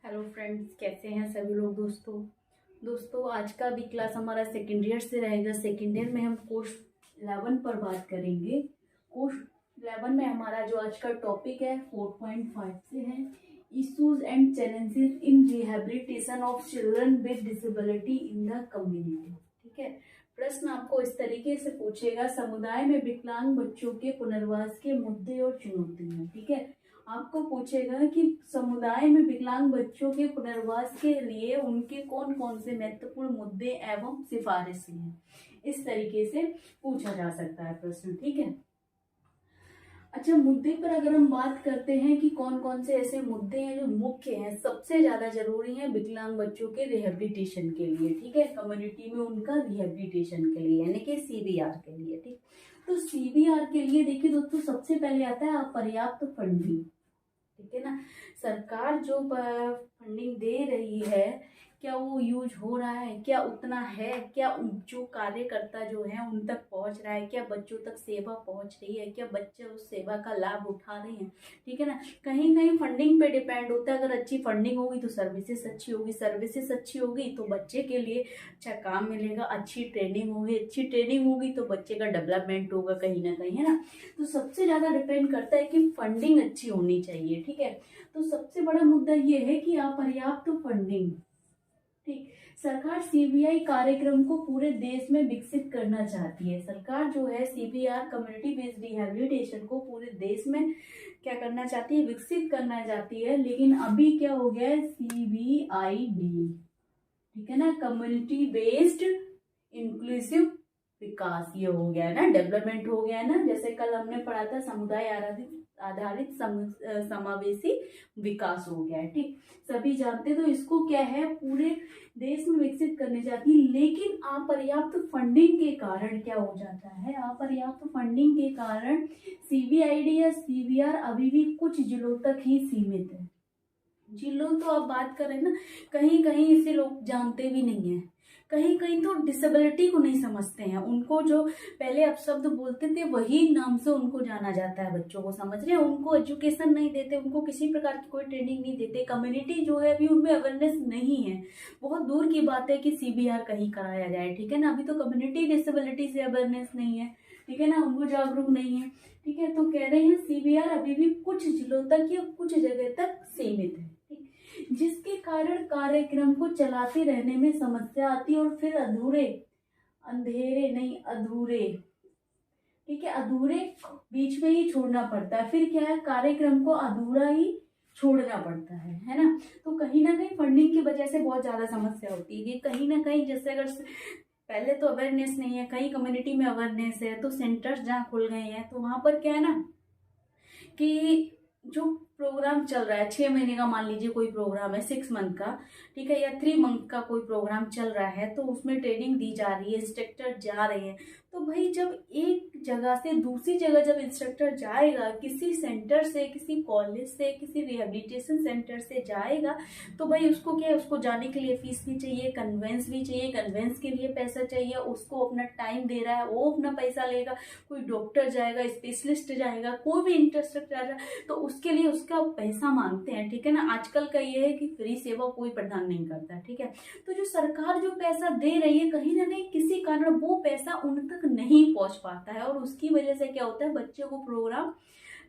Hello friends, कैसे हैं सभी लोग। दोस्तों आज का भी क्लास हमारा सेकेंड ईयर से रहेगा। सेकेंड ईयर में हम कोर्स 11 पर बात करेंगे। कोर्स 11 में हमारा जो आज का टॉपिक है 4.5 से है issues and challenges in rehabilitation of children with disability in the community. ठीक है, प्रश्न आपको इस तरीके से पूछेगा, समुदाय में विकलांग बच्चों के पुनर्वास के मुद्दे और चुनौतियां। ठीक है, आपको पूछेगा कि समुदाय में विकलांग बच्चों के पुनर्वास के लिए उनके कौन कौन से महत्वपूर्ण मुद्दे एवं सिफारिशें हैं। इस तरीके से पूछा जा सकता है प्रश्न। ठीक है, अच्छा, मुद्दे पर अगर हम बात करते हैं कि कौन कौन से ऐसे मुद्दे हैं जो मुख्य हैं, सबसे ज्यादा जरूरी है विकलांग बच्चों के रिहेबिलिटेशन के लिए। ठीक है, कम्युनिटी में उनका रिहेबिलिटेशन के लिए यानी कि सीबीआर के लिए। ठीक, तो सीबीआर के लिए देखिए दोस्तों, सबसे पहले आता है अपर्याप्त फंडिंग। ठीक है ना, सरकार जो फंडिंग दे रही है क्या वो यूज हो रहा है, क्या उतना है, क्या जो कार्यकर्ता जो है उन तक पहुंच रहा है, क्या बच्चों तक सेवा पहुंच रही है, क्या बच्चे उस सेवा का लाभ उठा रहे हैं। ठीक है ना, कहीं कहीं फंडिंग पे डिपेंड होता है। अगर अच्छी फंडिंग होगी तो सर्विसेज अच्छी होगी, सर्विसेज अच्छी होगी तो बच्चे के लिए अच्छा काम मिलेगा, अच्छी ट्रेनिंग होगी तो बच्चे का डेवलपमेंट होगा कहीं ना कहीं, है ना। तो सबसे ज़्यादा डिपेंड करता है कि फंडिंग अच्छी होनी चाहिए। ठीक है, तो सबसे बड़ा मुद्दा ये है कि अपर्याप्त फंडिंग। ठीक, सरकार सीबीआई कार्यक्रम को पूरे देश में विकसित करना चाहती है। सरकार जो है सीबीआर कम्युनिटी बेस्ड रिहेबिलिटेशन को पूरे देश में क्या करना चाहती है, विकसित करना चाहती है। लेकिन अभी क्या हो गया है, CBID। ठीक है ना, कम्युनिटी बेस्ड इंक्लूसिव विकास, ये हो गया है ना, डेवलपमेंट हो गया है ना। जैसे कल हमने पढ़ा था समुदाय आधारित समावेशी विकास हो गया है। ठीक, सभी जानते, तो इसको क्या है पूरे देश में विकसित करने जाती है। लेकिन अपर्याप्त फंडिंग के कारण क्या हो जाता है, अपर्याप्त फंडिंग के कारण CBID या CBR अभी भी कुछ जिलों तक ही सीमित है। जिलों तो अब बात करें ना, कहीं कहीं इसे लोग जानते भी नहीं है, कहीं कहीं तो डिसेबिलिटी को नहीं समझते हैं। उनको जो पहले अपशब्द बोलते थे वही नाम से उनको जाना जाता है। बच्चों को समझ रहे हैं, उनको एजुकेशन नहीं देते, उनको किसी प्रकार की कोई ट्रेनिंग नहीं देते। कम्युनिटी जो है अभी उनमें अवेयरनेस नहीं है। बहुत दूर की बात है कि CBR कहीं कराया जाए। ठीक है ना, अभी तो कम्युनिटी डिसेबिलिटी से अवेयरनेस नहीं है। ठीक है ना, उनको जागरूक नहीं है। ठीक है, तो कह रहे हैं CBR अभी भी कुछ जिलों तक या कुछ जगह तक सीमित है। जिसके कारण कार्यक्रम को चलाते रहने में समस्या आती है और फिर अधूरे, ठीक है, अधूरे बीच में ही छोड़ना पड़ता है। फिर क्या है, कार्यक्रम को अधूरा ही छोड़ना पड़ता है ना। तो कहीं ना कहीं फंडिंग की वजह से बहुत ज्यादा समस्या होती है कि कहीं ना कहीं, जैसे अगर पहले तो अवेयरनेस नहीं है, कहीं कम्युनिटी में अवेयरनेस है तो सेंटर्स जहाँ खुल गए हैं तो वहां पर क्या है ना कि जो प्रोग्राम चल रहा है 6 महीने का, मान लीजिए कोई प्रोग्राम है 6 मंथ का, ठीक है, या 3 मंथ का कोई प्रोग्राम चल रहा है, तो उसमें ट्रेनिंग दी जा रही है, इंस्ट्रक्टर जा रहे हैं। तो भाई जब एक जगह से दूसरी जगह जब इंस्ट्रक्टर जाएगा, किसी सेंटर से, किसी कॉलेज से, किसी रिहेबिलिटेशन सेंटर से जाएगा, तो भाई उसको क्या है, उसको जाने के लिए फीस भी चाहिए, कन्वेंस भी चाहिए, कन्वेंस के लिए पैसा चाहिए, उसको अपना टाइम दे रहा है, वो अपना पैसा लेगा। कोई डॉक्टर जाएगा, स्पेशलिस्ट जाएगा, कोई भी इंस्ट्रक्टर जाएगा तो उसके लिए उसका पैसा मांगते हैं। ठीक है ना, आजकल का ये है कि फ्री सेवा कोई प्रदान नहीं करता। ठीक है, तो जो सरकार जो पैसा दे रही है, कहीं ना कहीं किसी कारण वो पैसा उन तक नहीं पहुंच पाता है और उसकी वजह से क्या होता है, बच्चों को प्रोग्राम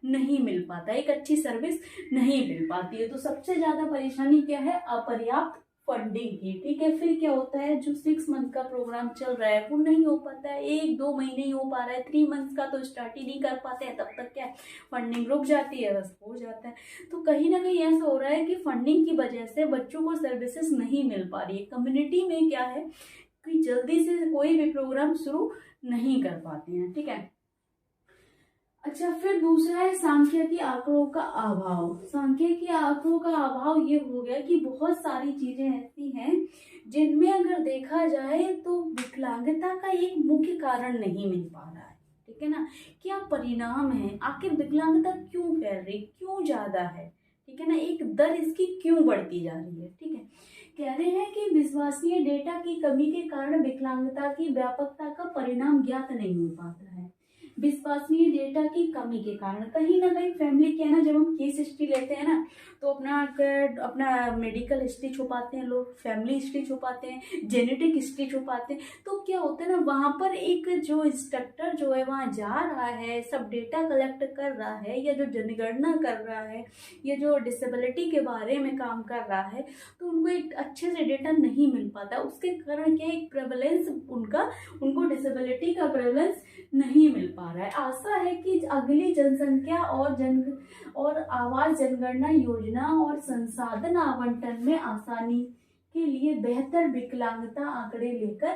नहीं मिल पाता, एक अच्छी सर्विस नहीं मिल पाती है। तो सबसे ज्यादा परेशानी क्या है, अपर्याप्त फंडिंग की। ठीक है, फिर क्या होता है, जो 6 मंथ का प्रोग्राम चल रहा है वो नहीं हो पाता है, 1-2 महीने ही हो पा रहा है, 3 मंथ का तो स्टार्ट ही नहीं कर पाते हैं, तब तक क्या है, फंडिंग रुक जाती है, बस हो जाता है। तो कहीं ना कहीं ऐसा हो रहा है कि फंडिंग की वजह से बच्चों को सर्विसेज नहीं मिल पा रही है। कम्युनिटी में क्या है कि जल्दी से कोई भी प्रोग्राम शुरू नहीं कर पाते हैं। ठीक है, अच्छा, फिर दूसरा है सांख्यिकी आंकड़ों का अभाव। सांख्यिकी आंकड़ों का अभाव ये हो गया कि बहुत सारी चीजें ऐसी हैं जिनमें अगर देखा जाए तो विकलांगता का एक मुख्य कारण नहीं मिल पा रहा है। ठीक है ना, क्या परिणाम है, आखिर विकलांगता क्यों फैल रही, क्यों ज्यादा है। ठीक है ना, एक दर इसकी क्यों बढ़ती जा रही है। ठीक है, कह रहे हैं कि विश्वसनीय डेटा की कमी के कारण विकलांगता की व्यापकता का परिणाम ज्ञात नहीं हो पाता है। विश्वसनीय डेटा की कमी के कारण कहीं ना कहीं फैमिली के है ना, जब हम केस हिस्ट्री लेते हैं ना तो अपना मेडिकल हिस्ट्री छुपाते हैं लोग, फैमिली हिस्ट्री छुपाते हैं, जेनेटिक हिस्ट्री छुपाते हैं। तो क्या होता है ना, वहाँ पर एक जो इंस्ट्रक्टर जो है वहाँ जा रहा है, सब डेटा कलेक्ट कर रहा है, या जो जनगणना कर रहा है, या जो डिसेबिलिटी के बारे में काम कर रहा है, तो उनको एक अच्छे से डेटा नहीं मिल पाता। उसके कारण क्या, एक प्रेवलेंस उनको डिसेबिलिटी का प्रेवलेंस नहीं मिल पा रहा है। आशा है कि अगली जनसंख्या और आवास जनगणना योजना और संसाधन आवंटन में आसानी के लिए बेहतर विकलांगता आंकड़े लेकर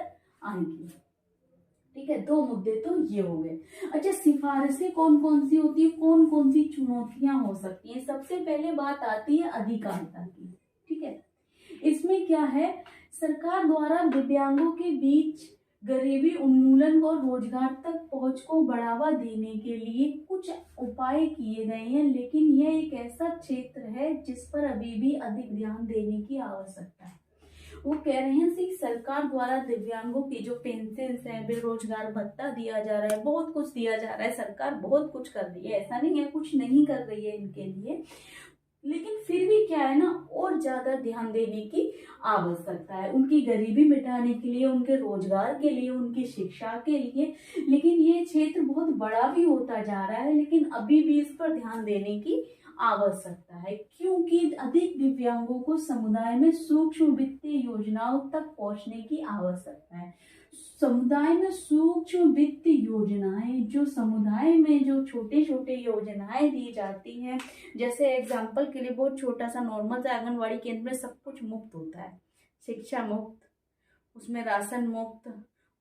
आएंगी। ठीक है, 2 मुद्दे तो ये हो गए। अच्छा, सिफारिशें कौन कौन सी होती है, कौन कौन सी चुनौतियां हो सकती हैं। सबसे पहले बात आती है अधिकारिता की। ठीक है, इसमें क्या है, सरकार द्वारा दिव्यांगों के बीच गरीबी उन्मूलन और रोजगार तक पहुंच को बढ़ावा देने के लिए कुछ उपाय किए गए हैं, लेकिन यह एक ऐसा क्षेत्र है जिस पर अभी भी अधिक ध्यान देने की आवश्यकता है। वो कह रहे हैं कि सरकार द्वारा दिव्यांगों की जो पेंशन है, बेरोजगार भत्ता दिया जा रहा है, बहुत कुछ दिया जा रहा है, सरकार बहुत कुछ कर रही है, ऐसा नहीं है कुछ नहीं कर रही है इनके लिए, लेकिन फिर भी क्या है ना, और ज्यादा ध्यान देने की आवश्यकता है, उनकी गरीबी मिटाने के लिए, उनके रोजगार के लिए, उनकी शिक्षा के लिए। लेकिन ये क्षेत्र बहुत बड़ा भी होता जा रहा है, लेकिन अभी भी इस पर ध्यान देने की आवश्यकता है, क्योंकि अधिक दिव्यांगों को समुदाय में सूक्ष्म वित्तीय योजनाओं तक पहुंचने की आवश्यकता है। समुदाय में सूक्ष्म वित्त योजनाएं, जो समुदाय में जो छोटे छोटे योजनाएं दी जाती हैं, जैसे एग्जाम्पल के लिए बहुत छोटा सा नॉर्मल सा आंगनवाड़ी केंद्र में सब कुछ मुफ्त होता है, शिक्षा मुफ्त, उसमें राशन मुफ्त,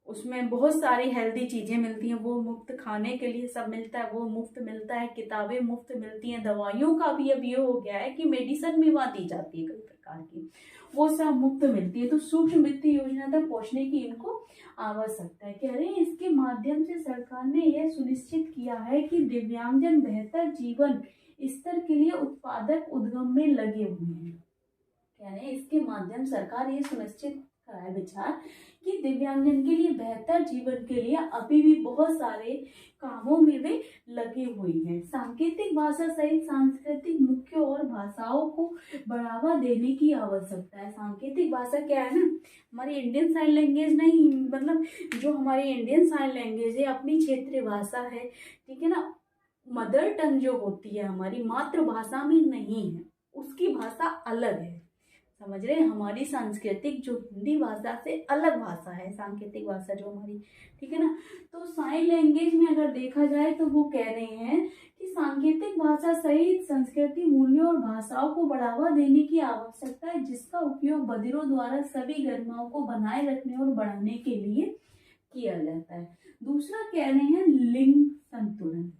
उसमें बहुत सारी हेल्दी चीजें मिलती हैं, वो मुफ्त, खाने के लिए सब मिलता है वो मुफ्त मिलता है, किताबें मुफ्त मिलती हैं, दवाइयों का भी अब ये हो गया है कि मेडिसिन भी वहाँ दी जाती है कई प्रकार की, वो सब मुफ्त मिलती है। तो सूक्ष्म वित्तीय योजना तक पहुंचने की इनको आवश्यकता है। कह रहे हैं इसके माध्यम से सरकार ने यह सुनिश्चित किया है कि दिव्यांगजन बेहतर जीवन स्तर के लिए उत्पादक उद्यम में लगे हुए हैं। कह रहे हैं इसके माध्यम सरकार ये सुनिश्चित करा है विचार कि दिव्यांगजन के लिए बेहतर जीवन के लिए अभी भी बहुत सारे कामों में वे लगे हुए हैं। सांकेतिक भाषा सहित सांस्कृतिक मुख्य और भाषाओं को बढ़ावा देने की आवश्यकता है। सांकेतिक भाषा क्या है ना, हमारी इंडियन साइन लैंग्वेज नहीं, मतलब जो हमारी इंडियन साइन लैंग्वेज है अपनी क्षेत्रीय भाषा है, ठीक है ना, मदर टंग जो होती है हमारी मातृभाषा में नहीं है, उसकी भाषा अलग है, समझ रहे हैं। हमारी सांस्कृतिक जो हिंदी भाषा से अलग भाषा है सांकेतिक भाषा जो हमारी, ठीक है ना। तो साइन लैंग्वेज में अगर देखा जाए तो वो कह रहे हैं कि सांकेतिक भाषा सहित संस्कृति मूल्यों और भाषाओं को बढ़ावा देने की आवश्यकता है, जिसका उपयोग बधिरों द्वारा सभी गरिमाओं को बनाए रखने और बढ़ाने के लिए किया जाता है। दूसरा कह रहे हैं लिंग संतुलन,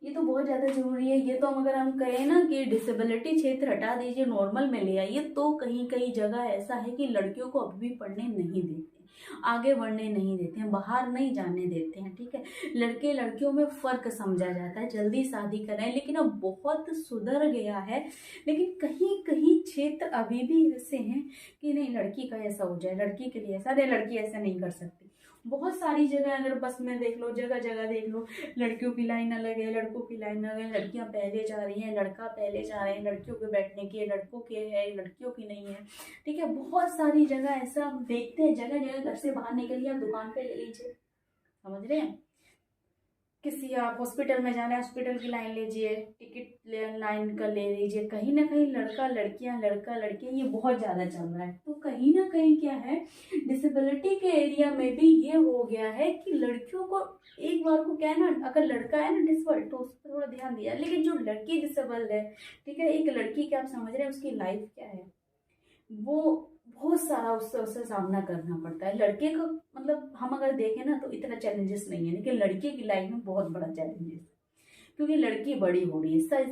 ये तो बहुत ज़्यादा जरूरी है। ये तो अगर हम कहें ना कि डिसेबिलिटी क्षेत्र हटा दीजिए, नॉर्मल में ले आइए, तो कहीं कहीं जगह ऐसा है कि लड़कियों को अभी भी पढ़ने नहीं देते, आगे बढ़ने नहीं देते हैं, बाहर नहीं जाने देते हैं, ठीक है। लड़के लड़कियों में फ़र्क समझा जाता है, जल्दी शादी करें, लेकिन अब बहुत सुधर गया है। लेकिन कहीं कहीं क्षेत्र अभी भी ऐसे हैं कि नहीं, लड़की का ऐसा हो जाए, लड़की के लिए ऐसा, नहीं लड़की ऐसा नहीं कर सकती। बहुत सारी जगह अगर बस में देख लो, जगह जगह देख लो, लड़कियों की लाइन अलग है, लड़कों की लाइन अलग है, लड़कियां पहले जा रही हैं, लड़का पहले जा रहे हैं, लड़कियों के बैठने की, लड़कों के है, लड़कियों की नहीं है, ठीक है। बहुत सारी जगह ऐसा हम देखते हैं, जगह जगह घर से बाहर निकलिए आप दुकान पे ले लीजिए, समझ रहे हैं। किसी आप हॉस्पिटल में जाना है, हॉस्पिटल की लाइन लीजिए, टिकट लाइन का ले लीजिए, कहीं ना कहीं लड़का लड़कियां, लड़का लड़कियां, ये बहुत ज़्यादा चल रहा है। तो कहीं ना कहीं क्या है, डिसेबिलिटी के एरिया में भी ये हो गया है कि लड़कियों को एक बार को क्या है ना, अगर लड़का है ना डिसेबल तो उस पर थोड़ा ध्यान दिया, लेकिन जो लड़की डिसेबल है, ठीक है, एक लड़की क्या आप समझ रहे हैं उसकी लाइफ क्या है, वो बहुत सारा उससे सामना करना पड़ता है। लड़के का मतलब हम अगर देखें ना तो इतना चैलेंजेस नहीं है, लेकिन लड़के की लाइफ में बहुत बड़ा चैलेंजेस, क्योंकि लड़की बड़ी हो रही है,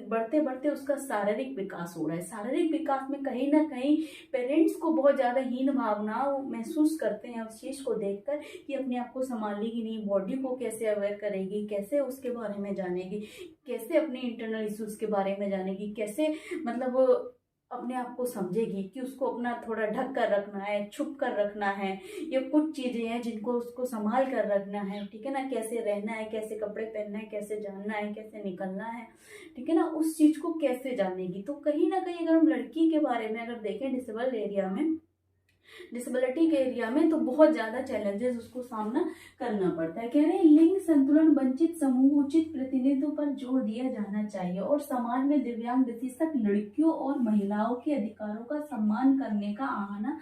बढ़ते बढ़ते उसका शारीरिक विकास हो रहा है। शारीरिक विकास में कहीं ना कहीं पेरेंट्स को बहुत ज़्यादा हीन भावना महसूस करते हैं उस चीज़ को देखकर कि अपने आप को संभालेगी नहीं, बॉडी को कैसे अवेयर करेगी, कैसे उसके बारे में जानेगी, कैसे अपने इंटरनल इश्यूज़ के बारे में जानेगी, कैसे मतलब अपने आप को समझेगी कि उसको अपना थोड़ा ढक कर रखना है, छुप कर रखना है, ये कुछ चीज़ें हैं जिनको उसको संभाल कर रखना है, ठीक है ना, कैसे रहना है, कैसे कपड़े पहनना है, कैसे जाना है, कैसे निकलना है, ठीक है ना, उस चीज़ को कैसे जानेगी। तो कहीं ना कहीं अगर हम लड़की के बारे में अगर देखें डिसेबिलिटी के एरिया में तो बहुत ज़्यादा चैलेंजेस उसको सामना करना पड़ता है। कह रहे हैं लिंग संतुलन, वंचित समूह, उचित प्रतिनिधित्व पर जोर दिया जाना चाहिए और समाज में दिव्यांग विशेषतः लड़कियों और महिलाओं के अधिकारों का सम्मान करने का आह्वान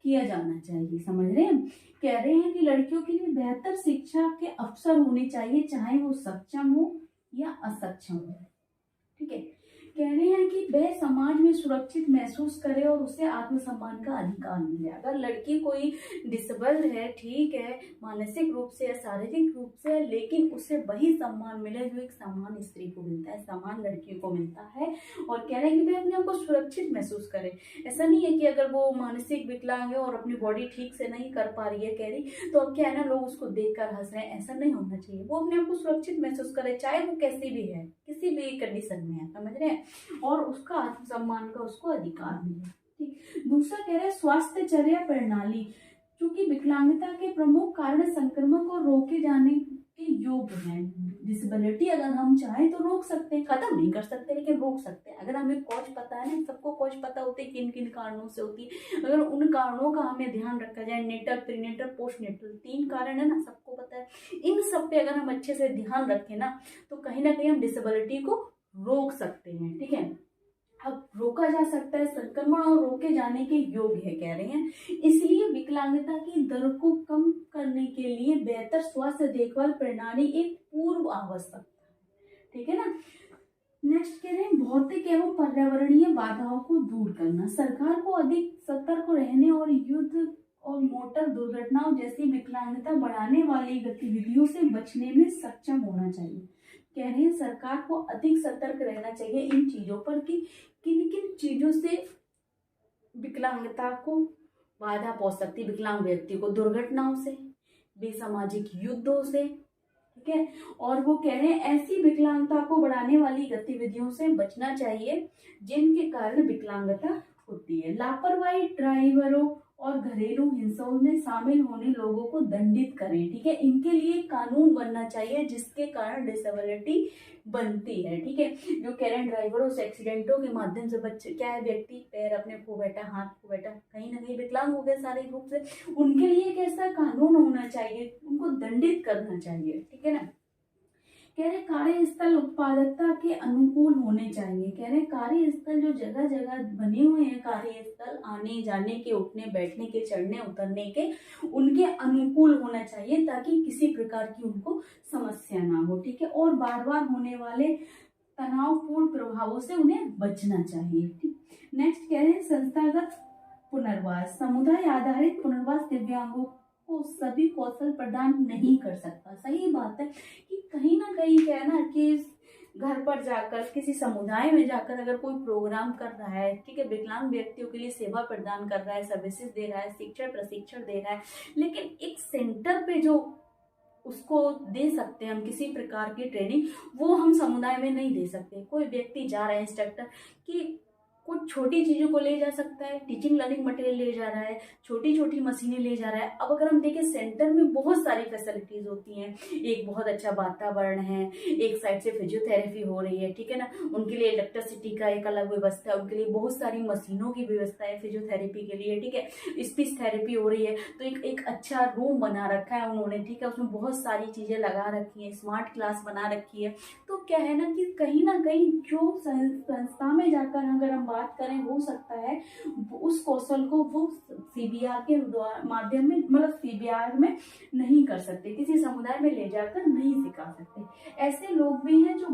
किया जाना चाहिए। समझ रहे हैं, कह रहे हैं कि लड़कियों के लिए बेहतर शिक्षा के अवसर होने चाहिए, चाहे वो सक्षम हो या असक्षम हो, ठीक है। कह रहे हैं कि वह समाज में सुरक्षित महसूस करे और उसे आत्मसम्मान का अधिकार मिले। अगर लड़की कोई डिसेबल्ड है, ठीक है, मानसिक रूप से या शारीरिक रूप से, लेकिन उसे वही सम्मान मिले जो एक समान स्त्री को मिलता है, समान लड़की को मिलता है। और कह रहे हैं कि वह अपने आप को सुरक्षित महसूस करे। ऐसा नहीं है कि अगर वो मानसिक विकलांग है और अपनी बॉडी ठीक से नहीं कर पा रही है कैरी, तो अब क्या है ना, लोग उसको देखकर हंस रहे हैं, ऐसा नहीं होना चाहिए। वो अपने आप को सुरक्षित महसूस करे, चाहे वो कैसी भी है, किसी भी कंडीशन में है, समझ रहे हैं, और उसका आत्मसम्मान का उसको अधिकार मिले। ठीक। दूसरा कह रहे हैं स्वास्थ्यचर्या प्रणाली, क्योंकि विकलांगता के प्रमुख कारण संक्रमण को रोके जाने के योग्य हैं। डिसेबिलिटी अगर हम चाहें तो रोक सकते हैं, खत्म नहीं कर सकते लेकिन रोक सकते हैं। अगर हमें कॉज पता है ना, सबको कॉज पता होते हैं किन किन कारणों से होती है, अगर उन कारणों का हमें ध्यान रखा जाए, नेटल, प्रीनेटल, पोस्टनेटल, 3 कारण है ना, सबको पता है, इन सब पे अगर हम अच्छे से ध्यान रखें ना तो कहीं ना कहीं हम डिसेबिलिटी को रोक सकते हैं, ठीक है। अब रोका जा सकता है संक्रमण और रोके जाने के योग्य है, कह रहे हैं। इसलिए विकलांगता की दर को कम करने के लिए बेहतर स्वास्थ्य देखभाल प्रणाली एक पूर्व आवश्यकता है, ठीक है ना। नेक्स्ट कह रहे हैं भौतिक एवं पर्यावरणीय बाधाओं को दूर करना। सरकार को अधिक सतर्क रहने और युद्ध और मोटर दुर्घटनाओं जैसी विकलांगता बढ़ाने वाली गतिविधियों से बचने में सक्षम होना चाहिए। कह रहे हैं सरकार को अधिक सतर्क रहना चाहिए इन चीजों पर कि किन किन चीजों से विकलांगता को बाधा पहुंच सकती है, विकलांग व्यक्ति को दुर्घटनाओं से, बेसामाजिक युद्धों से, ठीक है। और वो कह रहे हैं ऐसी विकलांगता को बढ़ाने वाली गतिविधियों से बचना चाहिए जिनके कारण विकलांगता होती है। लापरवाही ड्राइवरों और घरेलू हिंसाओं में शामिल होने लोगों को दंडित करें, ठीक है। इनके लिए कानून बनना चाहिए जिसके कारण डिसेबिलिटी बनती है, ठीक है। जो कह रहे हैं ड्राइवरों से एक्सीडेंटों के माध्यम से बच्चे, क्या है, व्यक्ति पैर अपने खो बैठा, हाथ खो बैठा, कहीं ना कहीं विकलांग हो गए शारीरिक रूप से, उनके लिए एक ऐसा कानून होना चाहिए, उनको दंडित करना चाहिए, ठीक है ना। कह रहे कार्यस्थल उत्पादकता के अनुकूल होने चाहिए। कह रहे कार्यस्थल जो जगह जगह बने हुए हैं, कार्यस्थल आने जाने के, उठने बैठने के, चढ़ने उतरने के, उनके अनुकूल होना चाहिए ताकि किसी प्रकार की उनको समस्या ना हो, ठीक है। और बार बार होने वाले तनावपूर्ण प्रभावों से उन्हें बचना चाहिए, ठीक। नेक्स्ट कह रहे हैं संस्थागत पुनर्वास। समुदाय आधारित पुनर्वास दिव्यांगों को सभी कौशल प्रदान नहीं कर सकता। सही बात है कि कहीं ना कहीं क्या है ना कि घर पर जाकर, किसी समुदाय में जाकर अगर कोई प्रोग्राम कर रहा है, ठीक है, विकलांग व्यक्तियों के लिए सेवा प्रदान कर रहा है, सर्विसेज दे रहा है, शिक्षण प्रशिक्षण दे रहा है, लेकिन एक सेंटर पे जो उसको दे सकते हैं हम किसी प्रकार की ट्रेनिंग, वो हम समुदाय में नहीं दे सकते। कोई व्यक्ति जा रहा है इंस्ट्रक्टर कि कुछ छोटी चीज़ों को ले जा सकता है, टीचिंग लर्निंग मटेरियल ले जा रहा है, छोटी छोटी मशीनें ले जा रहा है। अब अगर हम देखें सेंटर में बहुत सारी फैसिलिटीज़ होती हैं, एक बहुत अच्छा वातावरण है, एक साइड से फिजियोथेरेपी हो रही है, ठीक है ना, उनके लिए इलेक्ट्रिसिटी का एक अलग व्यवस्था है, उनके लिए बहुत सारी मशीनों की व्यवस्था है फिजियोथेरेपी के लिए, ठीक है, स्पीच थेरेपी हो रही है, तो एक अच्छा रूम बना रखा है उन्होंने, ठीक है, उसमें बहुत सारी चीज़ें लगा रखी हैं, स्मार्ट क्लास बना रखी है। तो क्या है ना कि कहीं ना कहीं जो संस्था में जाकर अगर हम बात करें, हो सकता है उस कौशल को वो सीबीआर के माध्यम में, मतलब सीबीआर में नहीं कर सकते, किसी समुदाय में ले जाकर नहीं सिखा सकते। ऐसे लोग भी हैं जो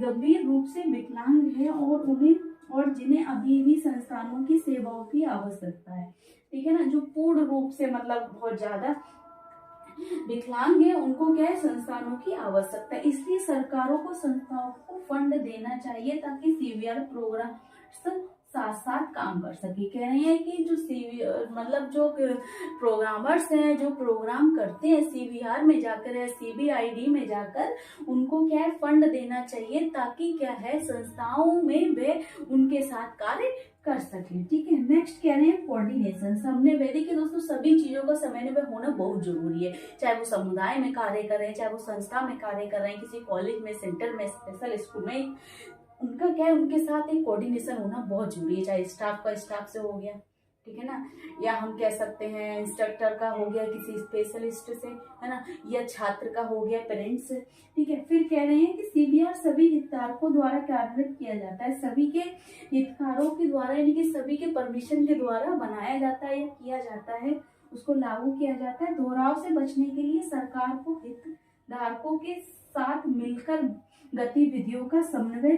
गंभीर रूप से विकलांग हैं और जिन्हें अभी भी संस्थानों की सेवाओं की आवश्यकता है, ठीक है ना, जो पूर्ण रूप से मतलब बहुत ज्यादा विकलांग है, उनको क्या है, संस्थानों की आवश्यकता है। इसलिए सरकारों को संस्थाओं को फंड देना चाहिए ताकि सीबीआर प्रोग्राम साथ साथ काम कर सके। कह रहे हैं कि जो मतलब जो प्रोग्रामर्स हैं, जो प्रोग्राम करते हैं CVR में जाकर या CBID में जाकर, उनको क्या है फंड देना चाहिए, ताकि क्या है संस्थाओं में वे उनके साथ कार्य कर सके। ठीक है, नेक्स्ट कह रहे हैं कोऑर्डिनेशन। हमने देखिए दोस्तों, सभी चीजों का समन्वय होना बहुत जरूरी है, चाहे वो समुदाय में कार्य कर रहे हैं, चाहे वो संस्था में कार्य कर रहे हैं, किसी कॉलेज में, सेंटर में, स्पेशल स्कूल में, उनका क्या है उनके साथ एक कोऑर्डिनेशन होना बहुत जरूरी है। चाहे स्टाफ का स्टाफ से हो गया, ठीक है ना, या हम कह सकते हैं इंस्ट्रक्टर का हो गया किसी स्पेशलिस्ट से, है ना, या छात्र का हो गया पेरेंट्स से। ठीक है, फिर कह रहे हैं कि CVR सभी हितधारकों द्वारा कार्यान्वित किया जाता है, सभी के हितधारकों के द्वारा, यानी कि सभी के परमिशन के द्वारा बनाया जाता है या किया जाता है, उसको लागू किया जाता है। दोहराव से बचने के लिए सरकार को हितधारकों के साथ मिलकर गतिविधियों का समन्वय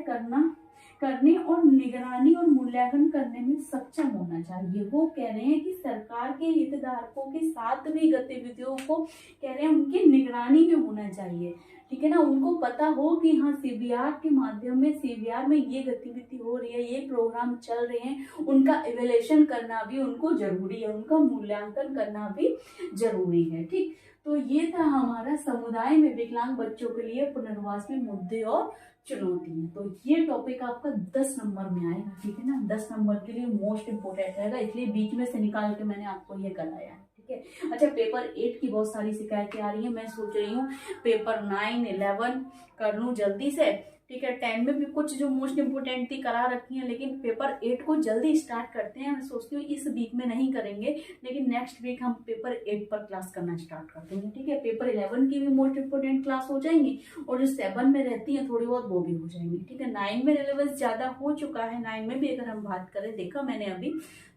करने और निगरानी और मूल्यांकन करने में सक्षम होना चाहिए। वो कह रहे हैं कि सरकार के हितधारकों के साथ भी गतिविधियों को कह रहे हैं उनकी निगरानी में होना चाहिए। ठीक है ना, उनको पता हो कि हाँ CVR के माध्यम में, CVR में ये गतिविधि हो रही है, ये प्रोग्राम चल रहे हैं, उनका इवैल्यूएशन करना भी उनको जरूरी है, उनका मूल्यांकन करना भी जरूरी है। ठीक, तो ये था हमारा समुदाय में विकलांग बच्चों के लिए पुनर्वास में मुद्दे और चुनौतियां। तो ये टॉपिक आपका 10 नंबर में आएगा। ठीक है ना, 10 नंबर के लिए मोस्ट इंपोर्टेंट रहेगा, इसलिए बीच में से निकाल के मैंने आपको ये कराया है। ठीक है, अच्छा पेपर 8 की बहुत सारी शिकायतें आ रही हैं, मैं सोच रही हूँ पेपर 9, 11 कर लूँ जल्दी से। ठीक है, 10 में भी कुछ जो मोस्ट इंपोर्टेंट थी करा रखी है, लेकिन पेपर 8 को जल्दी स्टार्ट करते हैं। मैं सोचती हूँ इस वीक में नहीं करेंगे, लेकिन नेक्स्ट वीक हम पेपर 8 पर क्लास करना स्टार्ट कर देंगे। ठीक है, पेपर 11 की भी मोस्ट इंपोर्टेंट क्लास हो जाएंगी, और जो 7 में रहती है थोड़ी बहुत वो भी हो जाएंगी। ठीक है, 9 में रिलेवेंस ज्यादा हो चुका है, 9 में भी अगर हम बात करें, देखा मैंने अभी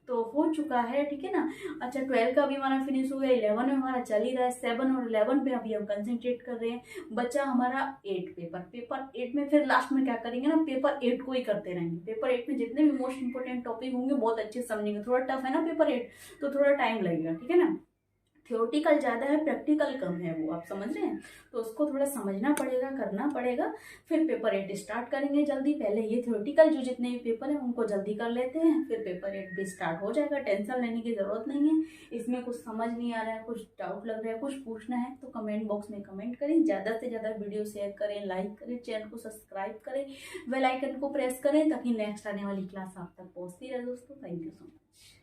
तो हो चुका है। ठीक है ना, अच्छा 12 का भी हमारा फिनिश हो गया, 11 में हमारा चल ही रहा है, 7 और 11 पे अभी हम कंसंट्रेट कर रहे हैं। बचा हमारा 8 पेपर 8 में फिर लास्ट में क्या करेंगे ना, पेपर 8 को ही करते रहेंगे। पेपर 8 में जितने भी मोस्ट इंपोर्टेंट टॉपिक होंगे बहुत अच्छे समझेंगे। थोड़ा टफ है ना पेपर 8, तो थोड़ा टाइम लगेगा। ठीक है ना, थ्योरेटिकल ज़्यादा है, प्रैक्टिकल कम है, वो आप समझ रहे हैं, तो उसको थोड़ा समझना पड़ेगा, करना पड़ेगा। फिर पेपर 8 स्टार्ट करेंगे जल्दी, पहले ये थ्योरेटिकल जो जितने भी पेपर हैं उनको जल्दी कर लेते हैं, फिर पेपर 8 भी स्टार्ट हो जाएगा। टेंशन लेने की ज़रूरत नहीं है। इसमें कुछ समझ नहीं आ रहा है, कुछ डाउट लग रहा है, कुछ पूछना है तो कमेंट बॉक्स में कमेंट करें। ज़्यादा से ज़्यादा वीडियो शेयर करें, लाइक करें, चैनल को सब्सक्राइब करें, बेल आइकन को प्रेस करें, ताकि नेक्स्ट आने वाली क्लास आप तक पहुँचती रहे दोस्तों। Thank you so much.